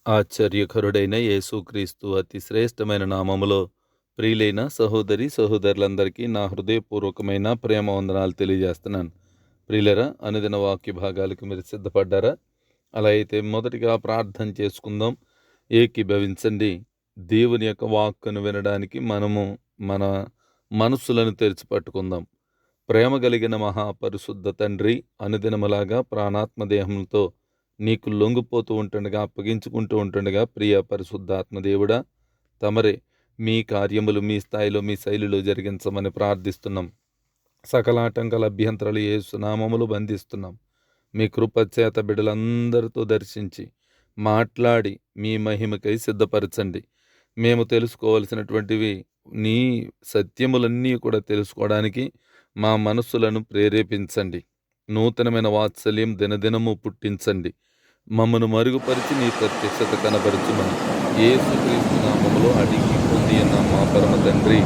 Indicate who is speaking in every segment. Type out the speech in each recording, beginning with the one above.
Speaker 1: ఆశ్చర్యకరుడైన యేసుక్రీస్తు అతి శ్రేష్టమైన నామములో ప్రియులైన సహోదరి సహోదరులందరికీ నా హృదయపూర్వకమైన ప్రేమ వందనాలు తెలియజేస్తున్నాను. ప్రియులరా, అనుదిన వాక్య భాగాలకు మీరు సిద్ధపడ్డారా? అలా అయితే మొదటిగా ప్రార్థన చేసుకుందాం. ఏకీభవించండి. దేవుని యొక్క వాక్కును వినడానికి మనము మన మనస్సులను తెరిచి పట్టుకుందాం. ప్రేమ కలిగిన మహాపరిశుద్ధ తండ్రి, అనుదినములాగా ప్రాణాత్మ దేహంతో నీకు లొంగిపోతూ ఉంటుండగా, అప్పగించుకుంటూ ఉంటుండగా, ప్రియ పరిశుద్ధాత్మ దేవుడా, తమరే మీ కార్యములు మీ స్థాయిలో మీ శైలిలో జరిగించమని ప్రార్థిస్తున్నాం. సకల ఆటంకాల అభ్యంతరాలు యేసు నామములో బంధిస్తున్నాం. మీ కృపచేత బిడ్డలందరితో దర్శించి మాట్లాడి మీ మహిమకై సిద్ధపరచండి. మేము తెలుసుకోవలసినటువంటివి నీ సత్యములన్నీ కూడా తెలుసుకోవడానికి మా మనస్సులను ప్రేరేపించండి. నూతనమైన వాత్సల్యం దినదినము పుట్టించండి. మమ్మను మరుగుపరిచి నీ ప్రత్యక్షత కనపరచుమని యేసుక్రీస్తు నామములో అడిగి పొంది ఉన్న మా పరమ తండ్రి,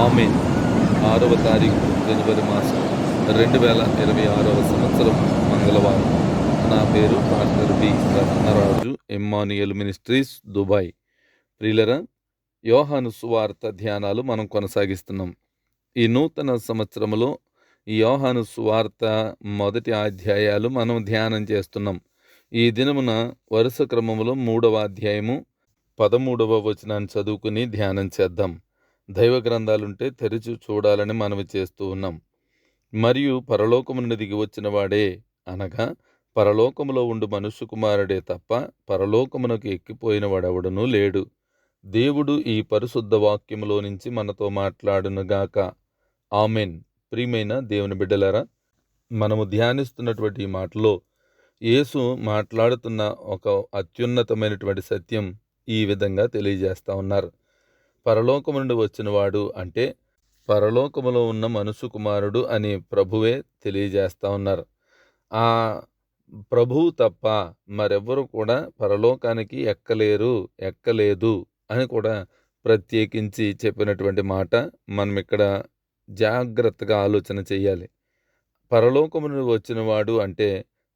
Speaker 1: ఆమేన్. 6వ తారీఖు జనవరి మాసం 2026వ సంవత్సరం మంగళవారం. నా పేరు doctor B Ratnaraju, Emmanuel ministries, Dubai. ప్రియులరా, యోహాను సువార్త ధ్యానాలు మనం కొనసాగిస్తున్నాం. ఈ నూతన సంవత్సరములో ఈ యోహాను సువార్త మొదటి అధ్యాయాలు మనం ధ్యానం చేస్తున్నాం. ఈ దినమున వరుస క్రమములో 3వ అధ్యాయము 13వ వచనాన్ని చదువుకుని ధ్యానం చేద్దాం. దైవ గ్రంథాలుంటే తెరిచి చూడాలని మనవి చేస్తూ ఉన్నాం. మరియు పరలోకము నుండి దిగి వచ్చిన వాడే, అనగా పరలోకములో ఉండు మనుష్య కుమారుడే తప్ప పరలోకమునకు ఎక్కిపోయిన వాడెవడనూ లేడు. దేవుడు ఈ పరిశుద్ధ వాక్యములో నుంచి మనతో మాట్లాడునుగాక. ఆమెన్. ప్రియమైన దేవుని బిడ్డలారా, మనము ధ్యానిస్తున్నటువంటి ఈ మాటలో యేసు మాట్లాడుతున్న ఒక అత్యున్నతమైనటువంటి సత్యం ఈ విధంగా తెలియజేస్తా ఉన్నారు. పరలోకము నుండి వచ్చినవాడు అంటే పరలోకములో ఉన్న మనుష్య కుమారుడు అని ప్రభువే తెలియజేస్తా ఉన్నారు. ఆ ప్రభువు తప్ప మరెవ్వరూ కూడా పరలోకానికి ఎక్కలేదు అని కూడా ప్రత్యేకించి చెప్పినటువంటి మాట మనం ఇక్కడ జాగ్రత్తగా ఆలోచన చేయాలి. పరలోకము నుండి వచ్చినవాడు అంటే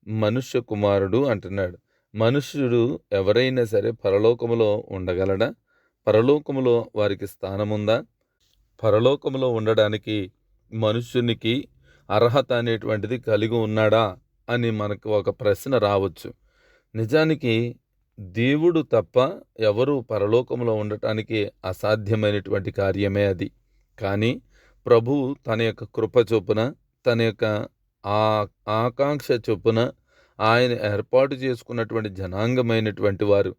Speaker 1: మనుష్య కుమారుడు అంటున్నాడు. మనుష్యుడు ఎవరైనా సరే పరలోకములో ఉండగలడా? పరలోకములో వారికి స్థానముందా? పరలోకములో ఉండడానికి మనుష్యునికి అర్హత అనేటువంటిది కలిగి ఉన్నాడా అని మనకు ఒక ప్రశ్న రావచ్చు. నిజానికి దేవుడు తప్ప ఎవరు పరలోకములో ఉండటానికి అసాధ్యమైనటువంటి కార్యమే అది. కానీ ప్రభువు తన యొక్క కృప చొప్పున, తన యొక్క ఆకాంక్ష చొప్పున ఆయన ఏర్పాటు చేసుకున్నటువంటి జనాంగమైనటువంటి వారు.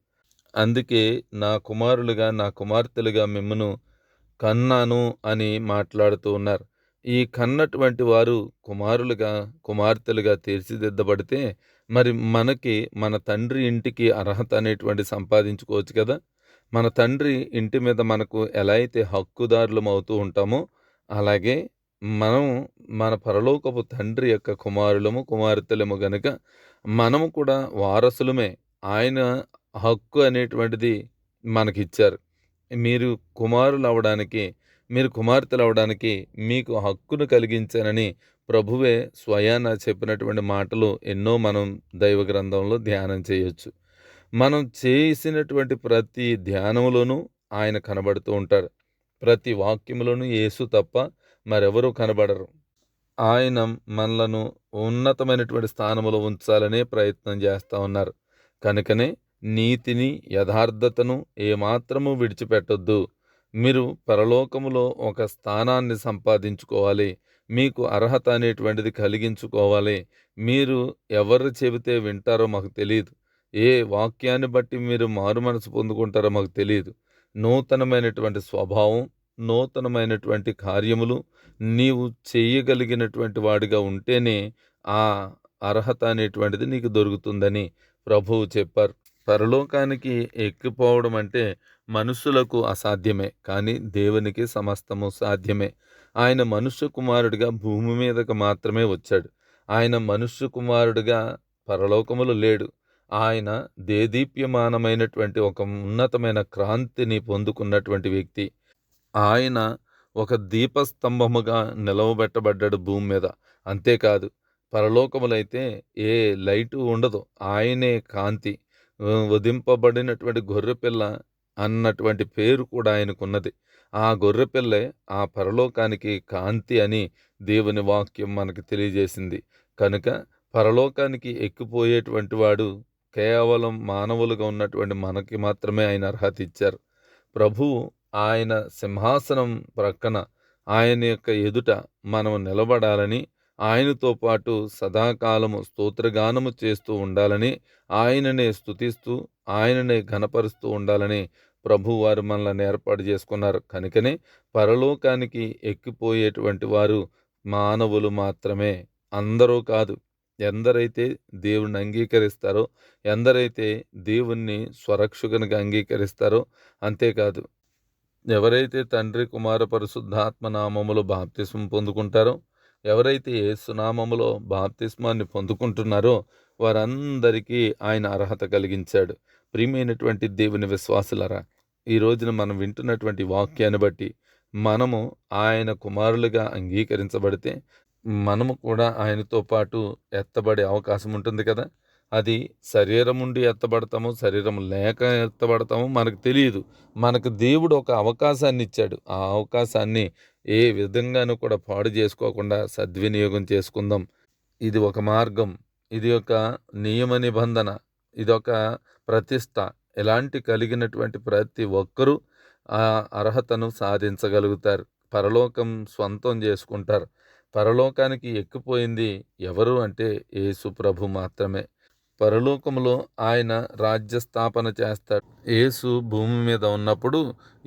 Speaker 1: అందుకే నా కుమారులుగా నా కుమార్తెలుగా మిమ్మును కన్నాను అని మాట్లాడుతూ ఉన్నారు. ఈ కన్నటువంటి వారు కుమారులుగా కుమార్తెలుగా తీర్చిదిద్దబడితే మరి మనకి మన తండ్రి ఇంటికి అర్హత అనేటువంటి సంపాదించుకోవచ్చు కదా. మన తండ్రి ఇంటి మీద మనకు ఎలా అయితే హక్కుదారులం అవుతూ ఉంటామో, అలాగే మనం మన పరలోకపు తండ్రి యొక్క కుమారులము కుమార్తెలము గనుక మనము కూడా వారసులమే. ఆయన హక్కు అనేటువంటిది మనకిచ్చారు. మీరు కుమారులు అవడానికి, మీరు కుమార్తెలు అవడానికి మీకు హక్కును కలిగించానని ప్రభువే స్వయాన చెప్పినటువంటి మాటలు ఎన్నో మనం దైవ గ్రంథంలో ధ్యానం చేయొచ్చు. మనం చేసినటువంటి ప్రతి ధ్యానంలోనూ ఆయన కనబడుతూ ఉంటారు. ప్రతి వాక్యములోనూ యేసు తప్ప మరెవరూ కనబడరు. ఆయన మనలను ఉన్నతమైనటువంటి స్థానంలో ఉంచాలనే ప్రయత్నం చేస్తూ ఉన్నారు. కనుకనే నీతిని యథార్థతను ఏమాత్రము విడిచిపెట్టొద్దు. మీరు పరలోకములో ఒక స్థానాన్ని సంపాదించుకోవాలి. మీకు అర్హత అనేటువంటిది కలిగించుకోవాలి. మీరు ఎవరు చెబితే వింటారో మాకు తెలియదు. ఏ వాక్యాన్ని బట్టి మీరు మారు మనసు పొందుకుంటారో మాకు తెలియదు. నూతనమైనటువంటి స్వభావం, నూతనమైనటువంటి కార్యములు నీవు చేయగలిగినటువంటి వాడిగా ఉంటేనే ఆ అర్హత అనేటువంటిది నీకు దొరుకుతుందని ప్రభువు చెప్పారు. పరలోకానికి ఎక్కిపోవడం అంటే మనుషులకు అసాధ్యమే, కానీ దేవునికి సమస్తము సాధ్యమే. ఆయన మనుష్య కుమారుడిగా భూమి మీదకు మాత్రమే వచ్చాడు. ఆయన మనుష్య కుమారుడిగా పరలోకములో లేడు. ఆయన దేదీప్యమానమైనటువంటి ఒక ఉన్నతమైన క్రాంతిని పొందుకున్నటువంటి వ్యక్తి. ఆయన ఒక దీపస్తంభముగా నిలవబెట్టబడ్డాడు భూమి మీద. అంతేకాదు, పరలోకములైతే ఏ లైటు ఉండదు. ఆయనే కాంతి. వధింపబడినటువంటి గొర్రెపిల్ల అన్నటువంటి పేరు కూడా ఆయనకున్నది. ఆ గొర్రెపిల్లే ఆ పరలోకానికి కాంతి అని దేవుని వాక్యం మనకు తెలియజేసింది. కనుక పరలోకానికి ఎక్కిపోయేటువంటి వాడు కేవలం మానవులుగా ఉన్నటువంటి మనకి మాత్రమే ఆయన అర్హత ఇచ్చారు. ప్రభువు ఆయన సింహాసనం ప్రక్కన ఆయన యొక్క ఎదుట మనం నిలబడాలని, ఆయనతో పాటు సదాకాలము స్తోత్రగానము చేస్తూ ఉండాలని, ఆయననే స్తుతిస్తూ, ఆయననే ఘనపరుస్తూ ఉండాలని ప్రభువారు మనల్ని ఏర్పాటు చేసుకున్నారు. కనుకనే పరలోకానికి ఎక్కిపోయేటువంటి వారు మానవులు మాత్రమే, అందరూ కాదు. ఎందరైతే దేవుణ్ణి అంగీకరిస్తారో, ఎందరైతే దేవుణ్ణి స్వరక్షకునిగా అంగీకరిస్తారో, అంతేకాదు ఎవరైతే తండ్రి, కుమార, పరిశుద్ధాత్మ నామములో బాప్తిస్మం పొందుకుంటారో, ఎవరైతే యేసు నామములో బాప్తిస్మాన్ని పొందుకుంటున్నారో వారందరికీ ఆయన అర్హత కలిగించాడు. ప్రియమైనటువంటి దేవుని విశ్వాసులారా, ఈ రోజున మనం వింటున్నటువంటి వాక్యాన్ని బట్టి మనము ఆయన కుమారులుగా అంగీకరించబడితే మనము కూడా ఆయనతో పాటు ఎత్తబడే అవకాశం ఉంటుంది కదా. అది శరీరం ఉండి ఎత్తబడతాము, శరీరం లేక ఎత్తబడతాము మనకు తెలియదు. మనకు దేవుడు ఒక అవకాశాన్ని ఇచ్చాడు. ఆ అవకాశాన్ని ఏ విధంగానూ కూడా పాడు చేసుకోకుండా సద్వినియోగం చేసుకుందాం. ఇది ఒక మార్గం, ఇది ఒక నియమ నిబంధన, ఇదొక ప్రతిష్ట. ఇలాంటి కలిగినటువంటి ప్రతి ఒక్కరూ ఆ అర్హతను సాధించగలుగుతారు. పరలోకం స్వంతం చేసుకుంటారు. పరలోకానికి ఎక్కిపోయింది ఎవరు అంటే యేసు ప్రభు మాత్రమే. పరలోకములో ఆయన రాజ్య స్థాపన చేస్తాడు. యేసు భూమి మీద ఉన్నప్పుడు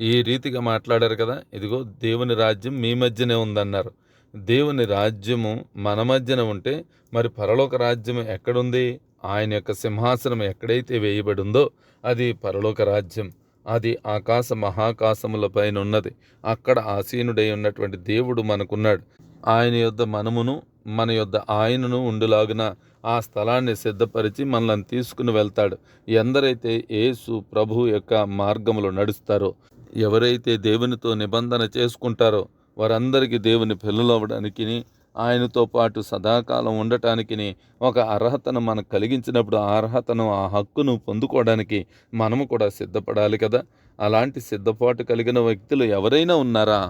Speaker 1: ఈ రీతిగా మాట్లాడారు కదా, ఇదిగో దేవుని రాజ్యం మీ మధ్యనే ఉందన్నారు. దేవుని రాజ్యము మన మధ్యన ఉంటే మరి పరలోక రాజ్యం ఎక్కడుంది? ఆయన యొక్క సింహాసనం ఎక్కడైతే వేయబడి ఉందో అది పరలోక రాజ్యం. అది ఆకాశ మహాకాశముల పైన ఉన్నది. అక్కడ ఆసీనుడై ఉన్నటువంటి దేవుడు మనకున్నాడు. ఆయన యొద్ద మనమును, మన యొద్ద ఆయనను ఉండులాగున ఆ స్థలాన్ని సిద్ధపరిచి మనల్ని తీసుకుని వెళ్తాడు. ఎందరైతే యేసు ప్రభు యొక్క మార్గములో నడుస్తారో, ఎవరైతే దేవునితో నిబంధన చేసుకుంటారో వారందరికీ దేవుని పిల్లలవ్వడానికి, ఆయనతో పాటు సదాకాలం ఉండటానికి ఒక అర్హతను మనకు కలిగించినప్పుడు ఆ అర్హతను, ఆ హక్కును పొందుకోవడానికి మనము కూడా సిద్ధపడాలి కదా. అలాంటి సిద్ధపాటు కలిగిన వ్యక్తులు ఎవరైనా ఉన్నారా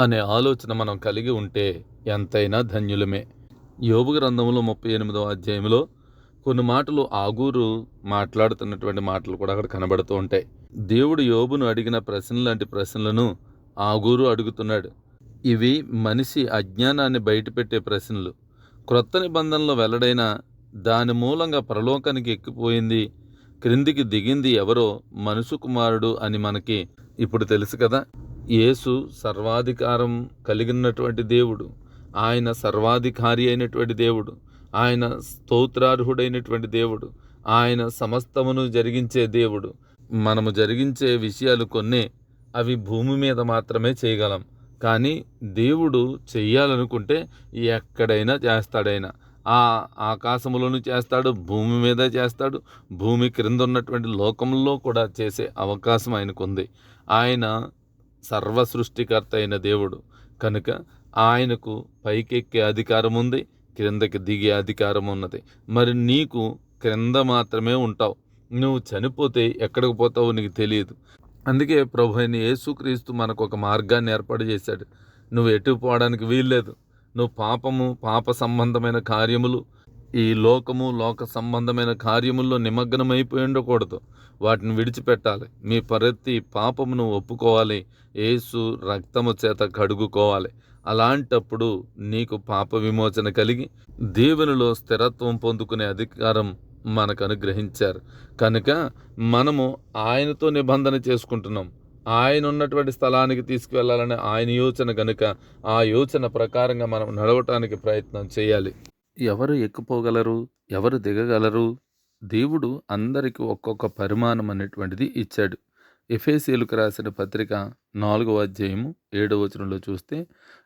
Speaker 1: అనే ఆలోచన మనం కలిగి ఉంటే ఎంతైనా ధన్యులమే. యోబు గ్రంథంలో 38వ అధ్యాయంలో కొన్ని మాటలు ఆగూరు మాట్లాడుతున్నటువంటి మాటలు కూడా అక్కడ కనబడుతూ ఉంటాయి. దేవుడు యోబును అడిగిన ప్రశ్నలు లాంటి ప్రశ్నలను ఆగూరు అడుగుతున్నాడు. ఇవి మనిషి అజ్ఞానాన్ని బయటపెట్టే ప్రశ్నలు. క్రొత్త నిబంధనలో వెల్లడైన దాని మూలంగా పరలోకానికి ఎక్కిపోయింది, క్రిందికి దిగింది ఎవరో మనుషు కుమారుడు అని మనకి ఇప్పుడు తెలుసు కదా. యేసు సర్వాధికారం కలిగినటువంటి దేవుడు, ఆయన సర్వాధికారి అయినటువంటి దేవుడు, ఆయన స్తోత్రార్హుడైనటువంటి దేవుడు, ఆయన సమస్తమును జరిగించే దేవుడు. మనము జరిగించే విషయాలు కొన్నే, అవి భూమి మీద మాత్రమే చేయగలం. కానీ దేవుడు చెయ్యాలనుకుంటే ఎక్కడైనా చేస్తాడైనా. ఆ ఆకాశములోను చేస్తాడు, భూమి మీద చేస్తాడు, భూమి క్రింద ఉన్నటువంటి లోకంలో కూడా చేసే అవకాశం ఆయనకుంది. ఆయన సర్వ సృష్టికర్త అయిన దేవుడు కనుక ఆయనకు పైకెక్కే అధికారం ఉంది, క్రిందకి దిగే అధికారం ఉన్నది. మరి నీకు క్రింద మాత్రమే ఉంటావు. నువ్వు చనిపోతే ఎక్కడికి పోతావో నీకు తెలియదు. అందుకే ప్రభు అయిన యేసుక్రీస్తు మనకు ఒక మార్గాన్ని ఏర్పాటు చేశాడు. నువ్వు ఎటు పోవడానికి వీల్లేదు. నువ్వు పాప సంబంధమైన కార్యములు, ఈ లోక సంబంధమైన కార్యముల్లో నిమగ్నమైపోయి ఉండకూడదు. వాటిని విడిచిపెట్టాలి. మీ ప్రతి పాపమును ఒప్పుకోవాలి, యేసు రక్తము చేత కడుగుకోవాలి. అలాంటప్పుడు నీకు పాప విమోచన కలిగి దేవునిలో స్థిరత్వం పొందుకునే అధికారం మనకు అనుగ్రహించారు. కనుక మనము ఆయనతో నిబంధన చేసుకుంటున్నాం. ఆయన ఉన్నటువంటి స్థలానికి తీసుకువెళ్ళాలని ఆయన యోచన కనుక ఆ యోచన ప్రకారంగా మనం నడవటానికి ప్రయత్నం చేయాలి. ఎవరు ఎక్కిపోగలరు, ఎవరు దిగగలరు? దేవుడు అందరికీ ఒక్కొక్క పరిమాణం అనేటువంటిది ఇచ్చాడు. ఎఫెసీయులకు రాసిన పత్రిక 4వ అధ్యాయము 7వ వచనంలో చూస్తే,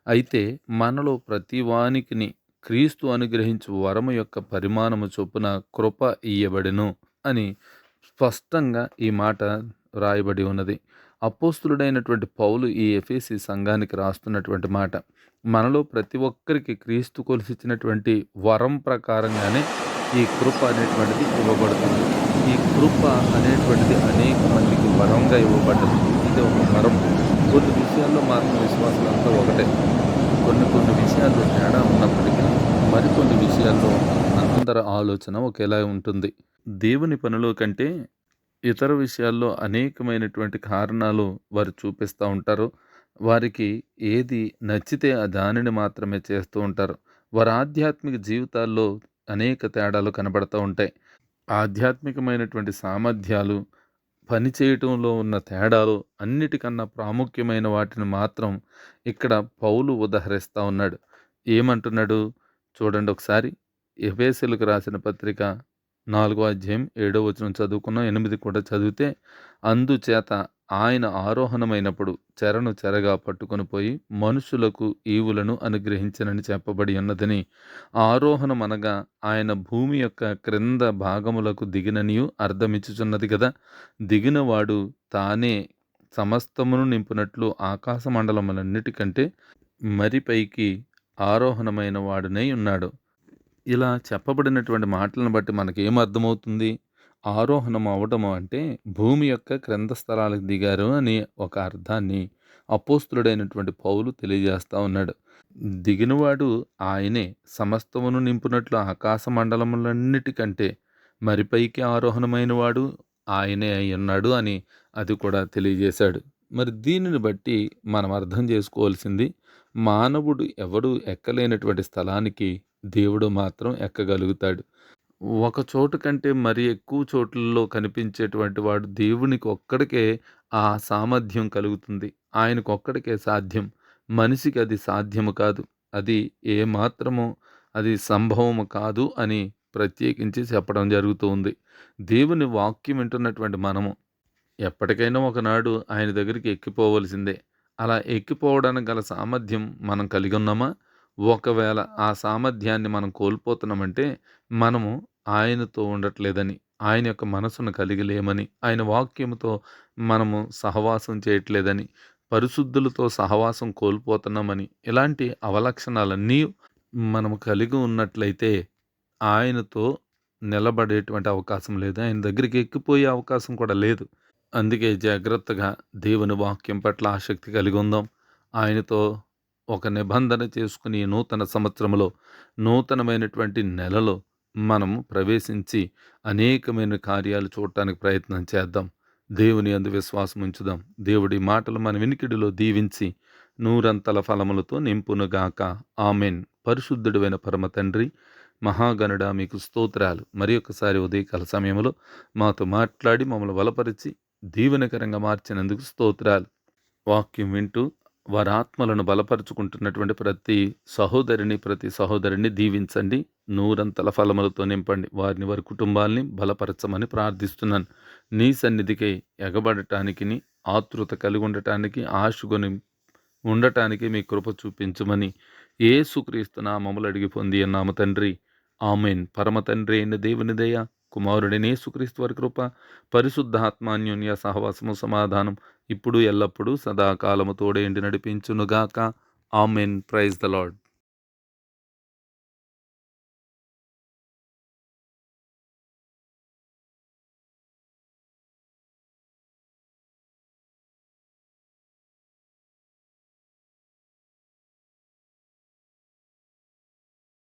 Speaker 1: అయితే మనలో ప్రతి వానికిని క్రీస్తు అనుగ్రహించు వరము యొక్క పరిమాణము చొప్పున కృప ఇయ్యబడెను అని స్పష్టంగా ఈ మాట రాయబడి ఉన్నది. అపోస్తులుడైనటువంటి పౌలు ఈ ఎఫెసీ సంఘానికి రాస్తున్నటువంటి మాట, మనలో ప్రతి ఒక్కరికి క్రీస్తు కొలిసిచ్చినటువంటి వరం ప్రకారంగానే ఈ కృప అనేటువంటిది ఇవ్వబడుతుంది. ఈ కృప అనేటువంటిది అనేక మందికి వరంగా ఇవ్వబడ్డది. ఇది ఒక వరం. కొన్ని విషయాల్లో మాత్రం విశ్వాసులంతా ఒకటే. కొన్ని విషయాల్లో తేడా ఉన్నప్పటికీ మరికొన్ని విషయాల్లో అందరి ఆలోచన ఒకేలా ఉంటుంది. దేవుని పనిలో కంటే ఇతర విషయాల్లో అనేకమైనటువంటి కారణాలు వారు చూపిస్తా ఉంటారు. వారికి ఏది నచ్చితే ఆ దానిని మాత్రమే చేస్తూ ఉంటారు. వారి ఆధ్యాత్మిక జీవితాల్లో అనేక తేడాలు కనబడతా ఉంటాయి. ఆధ్యాత్మికమైనటువంటి సామర్థ్యాలు, పని చేయటంలో ఉన్న తేడాలు అన్నిటికన్నా ప్రాముఖ్యమైన వాటిని మాత్రం ఇక్కడ పౌలు ఉదహరిస్తా ఉన్నాడు. ఏమంటున్నాడు? చూడండి ఒకసారి. ఎఫెసీయులకు రాసిన పత్రిక 4వ అధ్యాయం 7వ వచనం చదువుకున్నాం. 8 కూడా చదివితే, అందుచేత ఆయన ఆరోహణమైనప్పుడు చెరను చెరగా పట్టుకొని పోయి మనుషులకు ఈవులను అనుగ్రహించనని చెప్పబడి ఉన్నదని. ఆరోహణమనగా ఆయన భూమి యొక్క క్రింద భాగములకు దిగిననియు అర్థమిచ్చుచున్నది గదా! దిగినవాడు తానే సమస్తమును నింపునట్లు ఆకాశ మండలములన్నిటికంటే మరి పైకి ఆరోహణమైన వాడునై ఉన్నాడు. ఇలా చెప్పబడినటువంటి మాటలను బట్టి మనకేమర్థమవుతుంది? ఆరోహణం అవ్వడము అంటే భూమి యొక్క క్రింద స్థలాలకు దిగారు అని ఒక అర్థాన్ని అపోస్తులుడైనటువంటి పౌలు తెలియజేస్తా ఉన్నాడు. దిగినవాడు ఆయనే, సమస్తమును నింపునట్లు ఆకాశ మండలములన్నిటికంటే మరి పైకి ఆరోహణమైన వాడు ఆయనే అయ్యున్నాడు అని అది కూడా తెలియజేశాడు. మరి దీనిని బట్టి మనం అర్థం చేసుకోవాల్సింది, మానవుడు ఎవడు ఎక్కలేనటువంటి స్థలానికి దేవుడు మాత్రం ఎక్కగలుగుతాడు. ఒక చోటు కంటే మరి ఎక్కువ చోట్లలో కనిపించేటువంటి వాడు దేవునికి ఒక్కడికే ఆ సామర్థ్యం కలుగుతుంది. ఆయనకొక్కడికే సాధ్యం. మనిషికి అది సాధ్యము కాదు. అది ఏమాత్రము అది సంభవము కాదు అని ప్రత్యేకించి చెప్పడం జరుగుతూ ఉంది. దేవుని వాక్యం వింటున్నటువంటి మనము ఎప్పటికైనా ఒకనాడు ఆయన దగ్గరికి ఎక్కిపోవలసిందే. అలా ఎక్కిపోవడానికి గల సామర్థ్యం మనం కలిగి ఉన్నామా? ఒకవేళ ఆ సామర్థ్యాన్ని మనం కోల్పోతున్నామంటే, మనము ఆయనతో ఉండట్లేదని, ఆయన యొక్క మనసును కలిగి లేమని, ఆయన వాక్యముతో మనము సహవాసం చేయట్లేదని, పరిశుద్ధులతో సహవాసం కోల్పోతున్నామని, ఇలాంటి అవలక్షణాలన్నీ మనము కలిగి ఉన్నట్లయితే, ఆయనతో నిలబడేటువంటి అవకాశం లేదు. ఆయన దగ్గరికి ఎక్కిపోయే అవకాశం కూడా లేదు. అందుకే జాగ్రత్తగా దేవుని వాక్యం పట్ల ఆసక్తి కలిగి ఉందాం. ఆయనతో ఒక నిబంధన చేసుకుని నూతన సంవత్సరంలో, నూతనమైనటువంటి నెలలో మనము ప్రవేశించి అనేకమైన కార్యాలు చూడటానికి ప్రయత్నం చేద్దాం. దేవుని యందు విశ్వాసం ఉంచుదాం. దేవుడి మాటలు మన వినికిడిలో దీవించి నూరంతల ఫలములతో నింపునుగాక. ఆమెన్. పరిశుద్ధుడైన పరమ తండ్రి, మహాగణుడా, మీకు స్తోత్రాలు. మరి ఒకసారి ఉదయకాల సమయంలో మాతో మాట్లాడి మమ్మల్ని బలపరిచి దీవెనకరంగా మార్చినందుకు స్తోత్రాలు. వాక్యం వింటూ వారి ఆత్మలను బలపరుచుకుంటున్నటువంటి ప్రతి సహోదరిని దీవించండి. నూరంతల ఫలములతో నింపండి. వారిని, వారి కుటుంబాల్ని బలపరచమని ప్రార్థిస్తున్నాను. నీ సన్నిధికై ఎగబడటానికి, ఆతృత కలిగి ఉండటానికి, ఆశగొని ఉండటానికి మీ కృప చూపించమని యేసుక్రీస్తు నామములో అడిగి పొంది ఉన్నాము తండ్రి. ఆమెన్. పరమ తండ్రి అయిన దేవుని దయ, కుమారుడైన యేసుక్రీస్తు వారి కృప, పరిశుద్ధాత్మాన్యోన్య సహవాసము, సమాధానం ఇప్పుడు ఎల్లప్పుడూ సదాకాలము తోడేండి నడిపించునుగాక. ఆమెన్. Praise the lord.